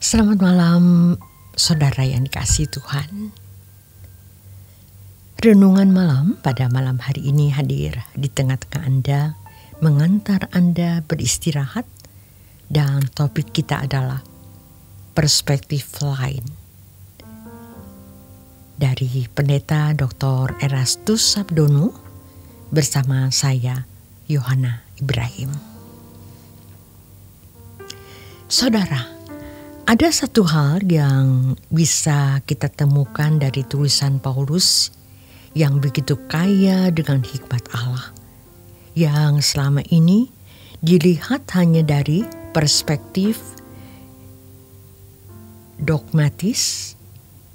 Selamat malam, saudara yang dikasihi Tuhan. Renungan malam pada malam hari ini hadir di tengah-tengah Anda, mengantar Anda beristirahat, dan topik kita adalah perspektif lain. Dari Pendeta Dr. Erastus Sabdono bersama saya, Yohana Ibrahim. Saudara, ada satu hal yang bisa kita temukan dari tulisan Paulus yang begitu kaya dengan hikmat Allah, yang selama ini dilihat hanya dari perspektif dogmatis,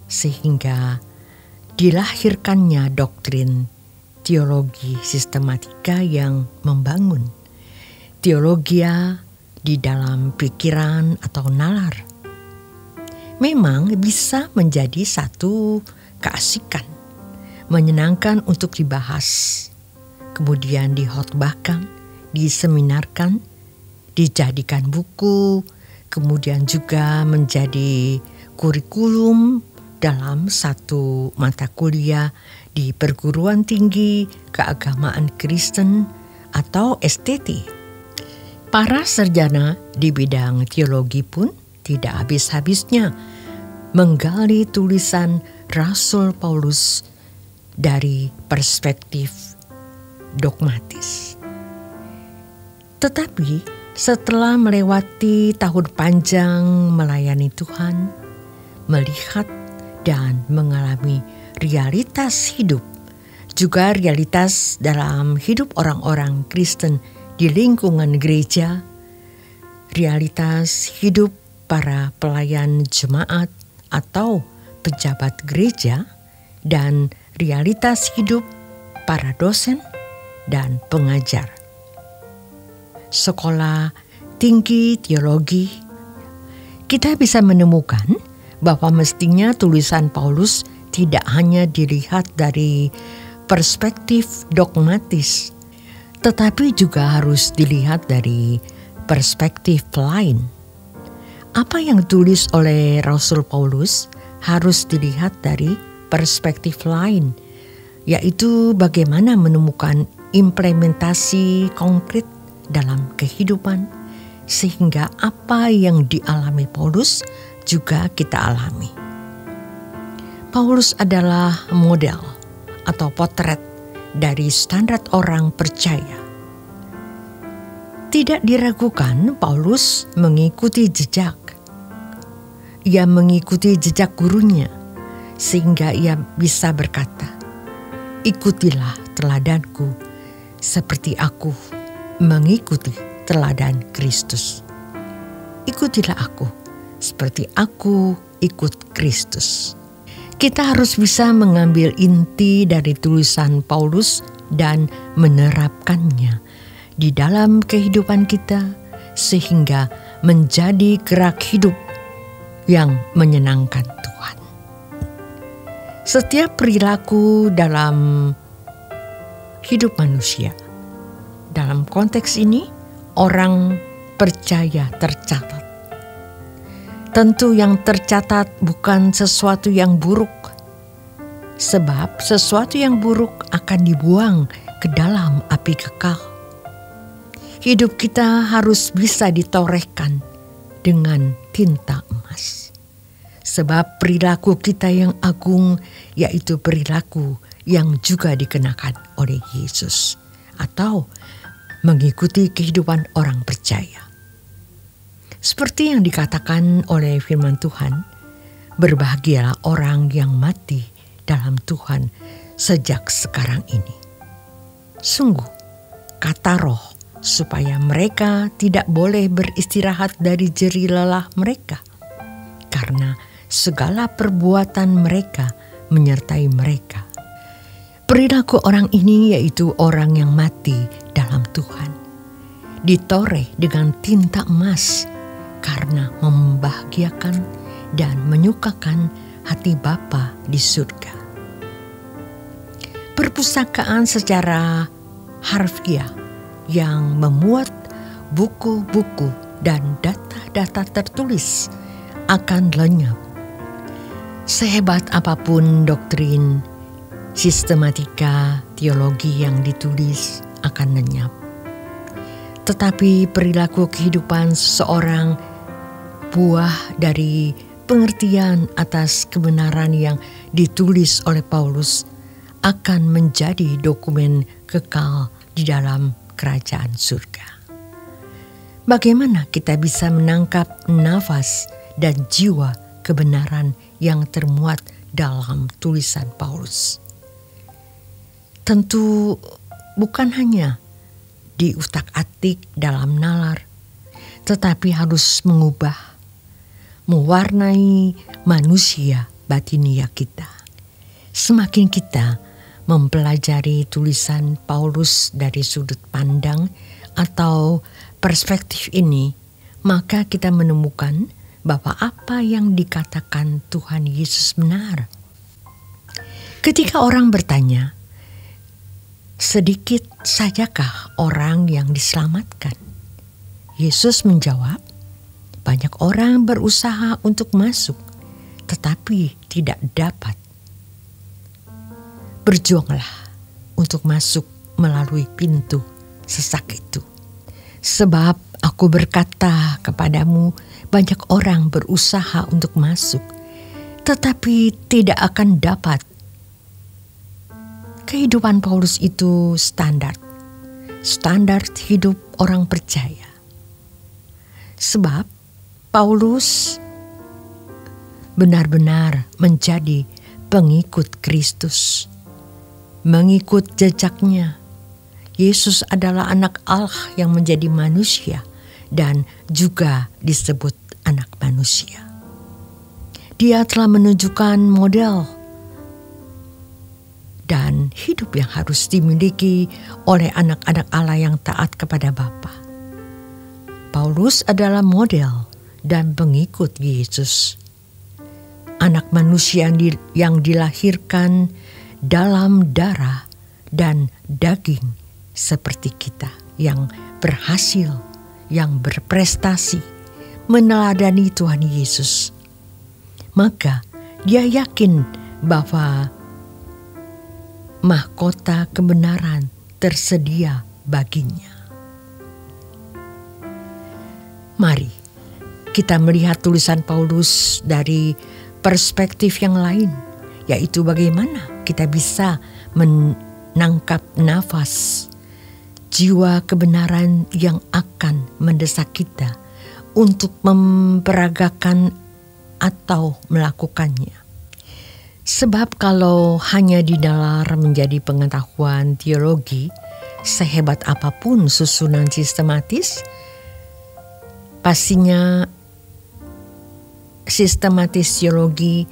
sehingga dilahirkannya doktrin teologi sistematika yang membangun teologia di dalam pikiran atau nalar. Memang bisa menjadi satu keasikan, menyenangkan untuk dibahas, kemudian dihotbahkan, diseminarkan, dijadikan buku, kemudian juga menjadi kurikulum dalam satu mata kuliah di perguruan tinggi keagamaan Kristen atau STT. Para sarjana di bidang teologi pun tidak habis-habisnya menggali tulisan Rasul Paulus dari perspektif dogmatis. Tetapi setelah melewati tahun panjang melayani Tuhan, melihat dan mengalami realitas hidup, juga realitas dalam hidup orang-orang Kristen di lingkungan gereja, realitas hidup para pelayan jemaat atau pejabat gereja, dan realitas hidup para dosen dan pengajar sekolah tinggi teologi, kita bisa menemukan bahwa mestinya tulisan Paulus tidak hanya dilihat dari perspektif dogmatis, tetapi juga harus dilihat dari perspektif lain. Apa yang ditulis oleh Rasul Paulus harus dilihat dari perspektif lain, yaitu bagaimana menemukan implementasi konkret dalam kehidupan, sehingga apa yang dialami Paulus juga kita alami. Paulus adalah model atau potret dari standar orang percaya. Tidak diragukan Paulus mengikuti jejak. Ia mengikuti jejak gurunya, sehingga ia bisa berkata, "Ikutilah teladanku seperti aku mengikuti teladan Kristus." Ikutilah aku seperti aku ikut Kristus. Kita harus bisa mengambil inti dari tulisan Paulus dan menerapkannya di dalam kehidupan kita, sehingga menjadi gerak hidup yang menyenangkan Tuhan. Setiap perilaku dalam hidup manusia, dalam konteks ini orang percaya tercatat. Tentu yang tercatat bukan sesuatu yang buruk, sebab sesuatu yang buruk akan dibuang ke dalam api kekal. Hidup kita harus bisa ditorehkan dengan tinta emas. Sebab perilaku kita yang agung, yaitu perilaku yang juga dikenakan oleh Yesus, atau mengikuti kehidupan orang percaya. Seperti yang dikatakan oleh firman Tuhan, berbahagialah orang yang mati dalam Tuhan sejak sekarang ini. Sungguh, kata Roh, supaya mereka tidak boleh beristirahat dari jerih lelah mereka, karena segala perbuatan mereka menyertai mereka. Perilaku orang ini yaitu orang yang mati dalam Tuhan, ditoreh dengan tinta emas karena membahagiakan dan menyukakan hati Bapa di surga. Perpustakaan secara harfiah yang memuat buku-buku dan data-data tertulis akan lenyap. Sehebat apapun doktrin, sistematika, teologi yang ditulis akan lenyap. Tetapi perilaku kehidupan seseorang, buah dari pengertian atas kebenaran yang ditulis oleh Paulus, akan menjadi dokumen kekal di dalam kerajaan surga. Bagaimana kita bisa menangkap nafas dan jiwa kebenaran yang termuat dalam tulisan Paulus? Tentu bukan hanya diutak-atik dalam nalar, tetapi harus mengubah, mewarnai manusia batinia kita. Semakin kita mempelajari tulisan Paulus dari sudut pandang atau perspektif ini, maka kita menemukan bahwa apa yang dikatakan Tuhan Yesus benar. Ketika orang bertanya, sedikit sajakah orang yang diselamatkan? Yesus menjawab, banyak orang berusaha untuk masuk, tetapi tidak dapat. Berjuanglah untuk masuk melalui pintu sesak itu. Sebab aku berkata kepadamu, banyak orang berusaha untuk masuk, tetapi tidak akan dapat. Kehidupan Paulus itu standar hidup orang percaya. Sebab Paulus benar-benar menjadi pengikut Kristus, mengikut jejaknya. Yesus adalah anak Allah yang menjadi manusia dan juga disebut anak manusia. Dia telah menunjukkan model dan hidup yang harus dimiliki oleh anak-anak Allah yang taat kepada Bapa. Paulus adalah model dan pengikut Yesus, anak manusia yang dilahirkan dalam darah dan daging seperti kita, yang berhasil, yang berprestasi, meneladani Tuhan Yesus. Maka dia yakin bahwa mahkota kebenaran tersedia baginya. Mari kita melihat tulisan Paulus dari perspektif yang lain, yaitu bagaimana kita bisa menangkap nafas jiwa kebenaran yang akan mendesak kita untuk memperagakan atau melakukannya. Sebab kalau hanya dinalar menjadi pengetahuan teologi, sehebat apapun susunan sistematis, pastinya sistematis teologi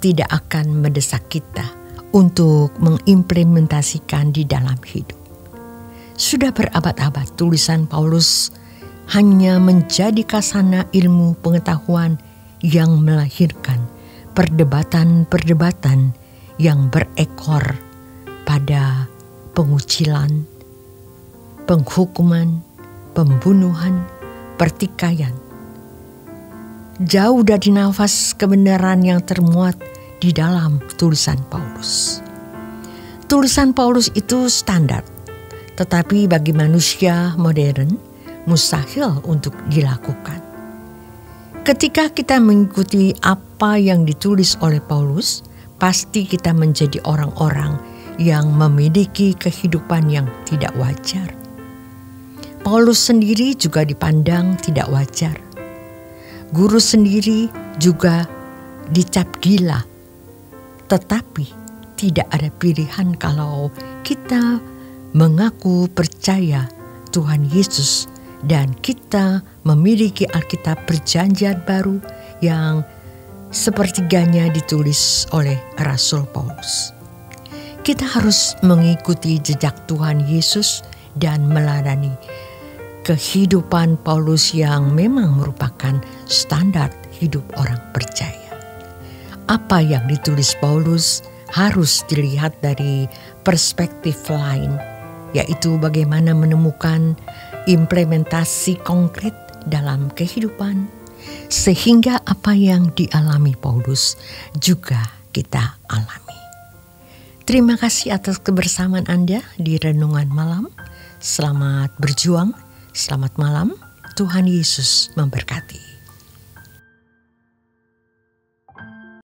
tidak akan mendesak kita untuk mengimplementasikan di dalam hidup. Sudah berabad-abad tulisan Paulus hanya menjadi kasana ilmu pengetahuan yang melahirkan perdebatan-perdebatan yang berekor pada pengucilan, penghukuman, pembunuhan, pertikaian. Jauh dari nafas kebenaran yang termuat di dalam tulisan Paulus. Tulisan Paulus itu standar, tetapi bagi manusia modern mustahil untuk dilakukan. Ketika kita mengikuti apa yang ditulis oleh Paulus, pasti kita menjadi orang-orang yang memiliki kehidupan yang tidak wajar. Paulus sendiri juga dipandang tidak wajar. Guru sendiri juga dicap gila. Tetapi tidak ada pilihan kalau kita mengaku percaya Tuhan Yesus dan kita memiliki Alkitab Perjanjian Baru yang sepertiganya ditulis oleh Rasul Paulus. Kita harus mengikuti jejak Tuhan Yesus dan meladani kehidupan Paulus yang memang merupakan standar hidup orang percaya. Apa yang ditulis Paulus harus dilihat dari perspektif lain, yaitu bagaimana menemukan implementasi konkret dalam kehidupan sehingga apa yang dialami Paulus juga kita alami. Terima kasih atas kebersamaan Anda di Renungan Malam. Selamat berjuang, selamat malam, Tuhan Yesus memberkati.